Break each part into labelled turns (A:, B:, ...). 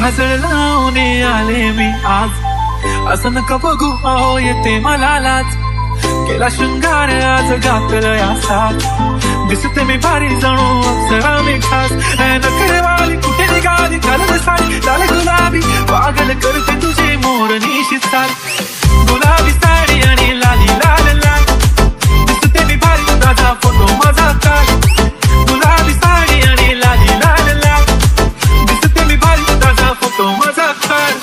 A: काजळ लावून आले मी आज, असं नका बघू अहो येते मला लाज. केला शृंगार आज घातलं या साथ, दिसते मी भारी जणू अप्सरा मी खास. नखरेवाली कुठे निघाली घालत साडी लाल गुलाबी, पागल करते तुझे मोरनीशी चाल. गुलाबी साडी आणि लाली लाल लाल, दिसते मी भारी ताजा फोटो माझा काढ. गुलाबी साडी आणि लाली लाल लाल, दिसते मी भारी ताजा फोटो माझा काढ.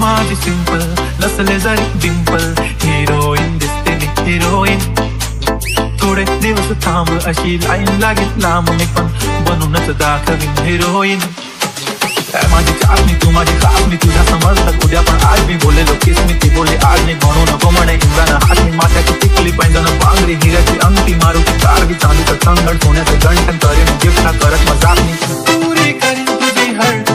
A: माझी सिंपल नसले जरी डिंपल, हिरोईन दिसते मी हिरोईन. थोडे दिवस थांब अशी लाईन लागेल लांब, मी पण बनूनच दाखवीन हिरोईन. माझी चालणी तू माझी कापणी, तुझ्या समजलं उद्या पण आज मी बोललेलो किस मी ती बोलली आज मी. म्हणू नको म्हणे इंद्रानं हात मी, माथ्याची टिकली पैंजण पांगरी हिऱ्याची अंगठी, मारुती कारवी चांदीचं कंगण, सोन्याचे गंठन करेन गिफ्ट करत मजाक मी. पुरी करीन तुझी हर्ट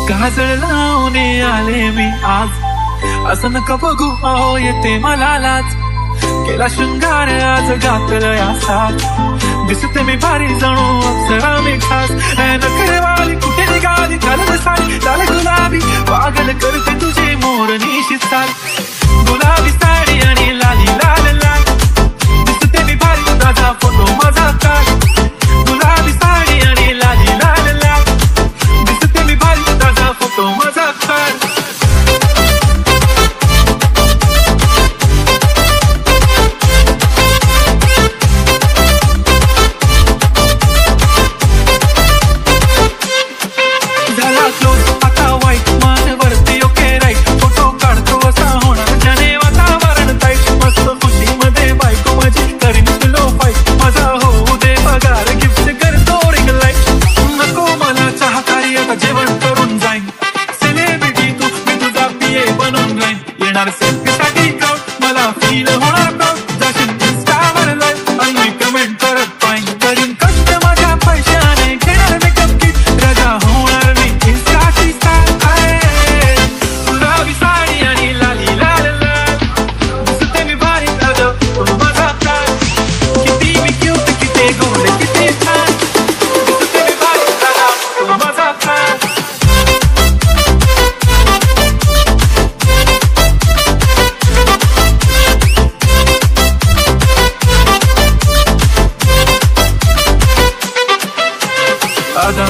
A: काजळ लावून आले मी आज, असं नका बघू अहो येते मला लाज. केला शृंगार आज घातलं या साथ, दिसते मी भारी जणू अप्सरा मी खास. नखरेवाली कुठे निघाली घालत साडी लाल गुलाबी, पागल करते तुझे मोरनीशी चाल. गुलाबी साडी आणि लाली लाल लाल, दिसते मी भारी ताजा फोटो माझा काढ. गुलाबी साडी आणि लाली लाल लाल, दिसते मी भारी ताजा फोटो माझा काढ.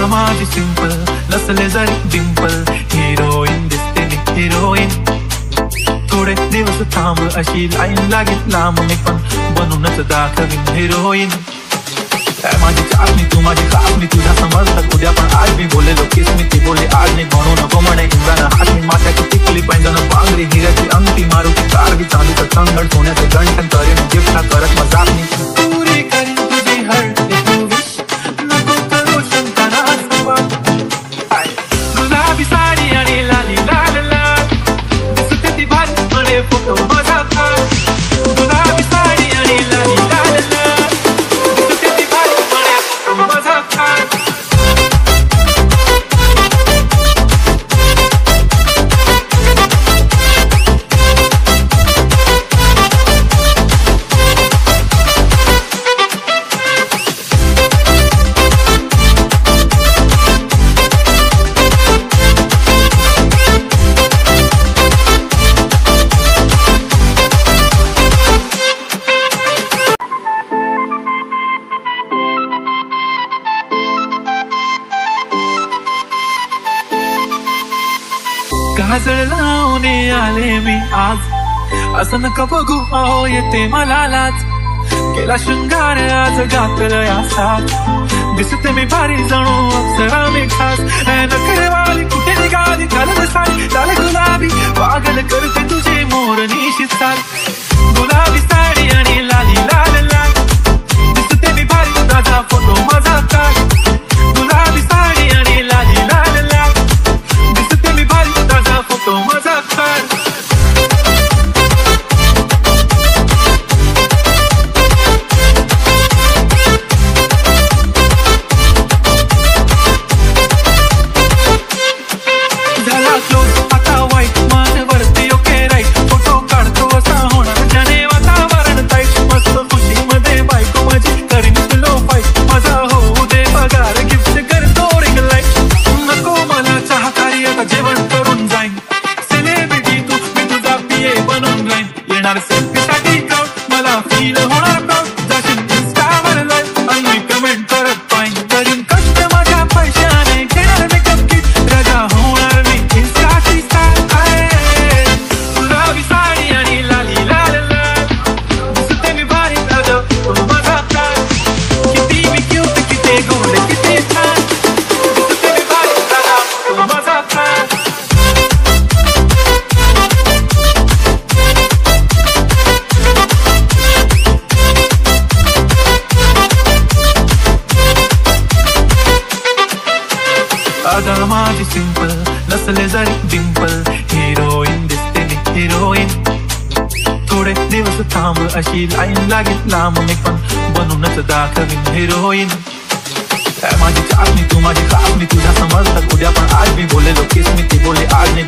A: माझी सिंपल नसले जरी डिंपल, हिरोईन दिसते मी हिरोईन. थोडे दिवस थांब अशी लाईन लागेल लांब, मी पण बनूनच दाखवीन हिरोईन. माझी चाचणी तू माझी कापणी तुझ्या समजतात उद्या पण आज मी बोललेलो किस मी ती बोलली आज नाही म्हणू नको म्हणे हिंगानं हात मी माथ्याची टिकली पैंजन पांगरी हिऱ्याची अंगठी मारुती कारगी चांदीचं कंगण सोन्याचे गंठन करेन गिफ्टला करत मजाक मी पुरी करीन तुझी हर्ट तू विश नको करू शंका गुलाबी साडी आणि लाली लाल लाल दिसते ती भारी म्हणे फोटो माझा गुलाबी साडी आणि लाली लाल लाल दिसते ती भारी म्हणे फोटो माझा काजळ लावणे आले मी आज असं नका बघू अहो येते मला लाज केला शृंगार आज घातलं या साथ दिसते मी भारी जणू अप्सरा मी खास नखरेवाली कुठे निघाली घालत साडी लाल गुलाबी पागल करते तुझे मोरनी शिसाल गुलाबी साडी आणि लाली लाल लाल दिसते मी भारी ताजा फोटो माझा काढ गुलाबी साडी आणि लाली लाल लाल दिसते मी भारी ताजा फोटो माझा काढ माझी सिंपल नसले जरी डिंपल हिरोईन दिसते मी हिरोईन थोडे दिवस थांब अशी लाईन लागेल लांब मी पण बनूनच दाखवीन हिरोईन माझी चाचणी तू माझी कापणी तुझ्या समजतात उद्या पण आज मी बोललेलो किस मी ती बोलली आज नाही